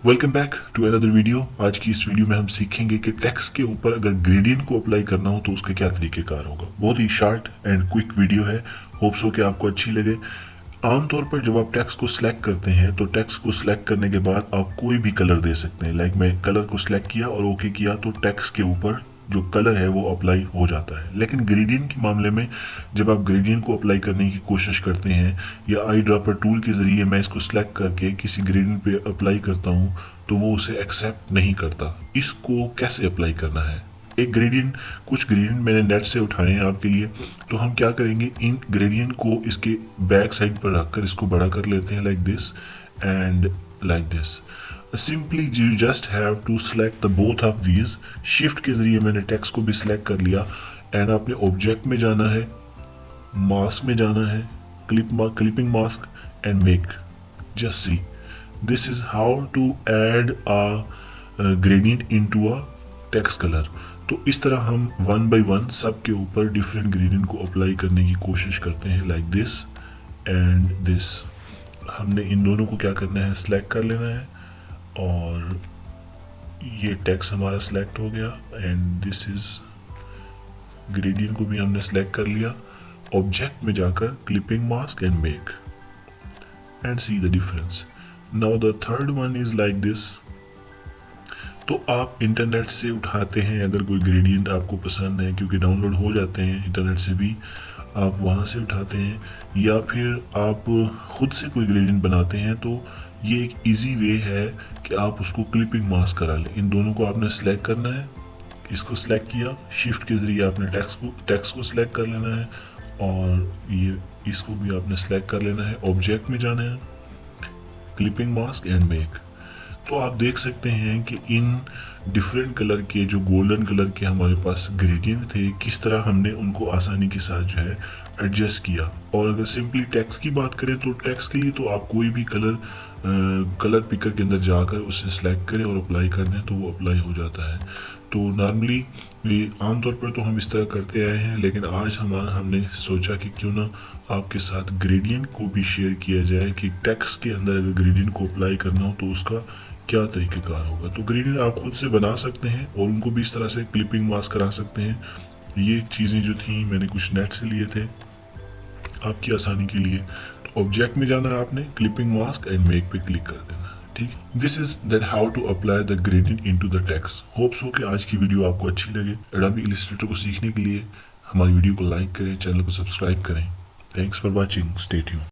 Welcome back to another video. आज की इस वीडियो में हम सीखेंगे कि टेक्स्ट के ऊपर अगर ग्रेडियंट को अप्लाई करना हो तो उसका क्या तरीकेकार होगा। बहुत ही शॉर्ट एंड क्विक वीडियो है, होप्स हो कि आपको अच्छी लगे। आमतौर पर जब आप टेक्स्ट को सिलेक्ट करते हैं तो टेक्स्ट को सिलेक्ट करने के बाद आप कोई भी कलर दे सकते हैं। लाइक मैं कलर को सिलेक्ट किया और ओके किया तो टेक्स्ट के ऊपर जो कलर है वो अप्लाई हो जाता है। लेकिन ग्रेडियंट के मामले में जब आप ग्रेडियंट को अप्लाई करने की कोशिश करते हैं या आई ड्रॉपर टूल के ज़रिए मैं इसको सिलेक्ट करके किसी ग्रेडियंट पे अप्लाई करता हूँ तो वो उसे एक्सेप्ट नहीं करता। इसको कैसे अप्लाई करना है? एक ग्रेडियंट, कुछ ग्रेडियंट मैंने नेट से उठाए हैं आपके लिए। तो हम क्या करेंगे, इन ग्रेडियंट को इसके बैक साइड पर रखकर इसको बड़ा कर लेते हैं, like this and like this. Simply you just have to select the both of these. Shift के जरिए मैंने टेक्स्ट को भी सिलेक्ट कर लिया एंड आपने ऑब्जेक्ट में जाना है, मास्क में जाना है, clipping mask and make. Just see, this is how to add a gradient into a text colour. तो इस तरह हम वन बाय वन सब के ऊपर डिफरेंट ग्रेडियंट को अप्लाई करने की कोशिश करते हैं, लाइक दिस एंड दिस। हमने इन दोनों को क्या करना है, सिलेक्ट कर लेना है और ये टेक्स्ट हमारा सिलेक्ट हो गया एंड दिस इज ग्रेडियंट को भी हमने सिलेक्ट कर लिया। ऑब्जेक्ट में जाकर clipping mask and make and see the difference. Now the third one is like this. तो आप इंटरनेट से उठाते हैं अगर कोई ग्रेडियंट आपको पसंद है, क्योंकि डाउनलोड हो जाते हैं इंटरनेट से भी, आप वहाँ से उठाते हैं या फिर आप खुद से कोई ग्रेडियंट बनाते हैं। तो ये एक इजी वे है कि आप उसको क्लिपिंग मास्क करा लें। इन दोनों को आपने सेलेक्ट करना है, इसको सिलेक्ट किया, शिफ्ट के ज़रिए आपने टेक्स्ट को सिलेक्ट कर लेना है और ये इसको भी आपने सेलेक्ट कर लेना है, ऑब्जेक्ट में जाना है, क्लिपिंग मास्क एंड मेक। तो आप देख सकते हैं कि इन डिफरेंट कलर के, जो गोल्डन कलर के हमारे पास ग्रेडियंट थे, किस तरह हमने उनको आसानी के साथ जो है एडजस्ट किया। और अगर सिंपली टेक्स्ट की बात करें तो टेक्स्ट के लिए तो आप कोई भी कलर पिकर के अंदर जाकर उसे सिलेक्ट करें और अप्लाई कर दें तो वो अप्लाई हो जाता है। तो नॉर्मली ये आमतौर पर तो हम इस तरह करते आए हैं, लेकिन आज हमने सोचा कि क्यों ना आपके साथ ग्रेडियंट को भी शेयर किया जाए कि टेक्स्ट के अंदर अगर ग्रेडियंट को अप्लाई करना हो तो उसका क्या तरीक़ेकार होगा। तो ग्रेडियंट आप खुद से बना सकते हैं और उनको भी इस तरह से क्लिपिंग मास्क करा सकते हैं। ये चीज़ें जो थी मैंने कुछ नेट से लिए थे आपकी आसानी के लिए। तो ऑब्जेक्ट में जाना है आपने, क्लिपिंग मास्क एंड मेक पे क्लिक कर देना है, ठीक है। This is that how to apply the gradient into the text. Hopes हो कि आज की वीडियो आपको अच्छी लगे। एडोबी इलस्ट्रेटर को सीखने के लिए हमारी वीडियो को लाइक करें, चैनल को सब्सक्राइब करें। Thanks for watching, stay tuned.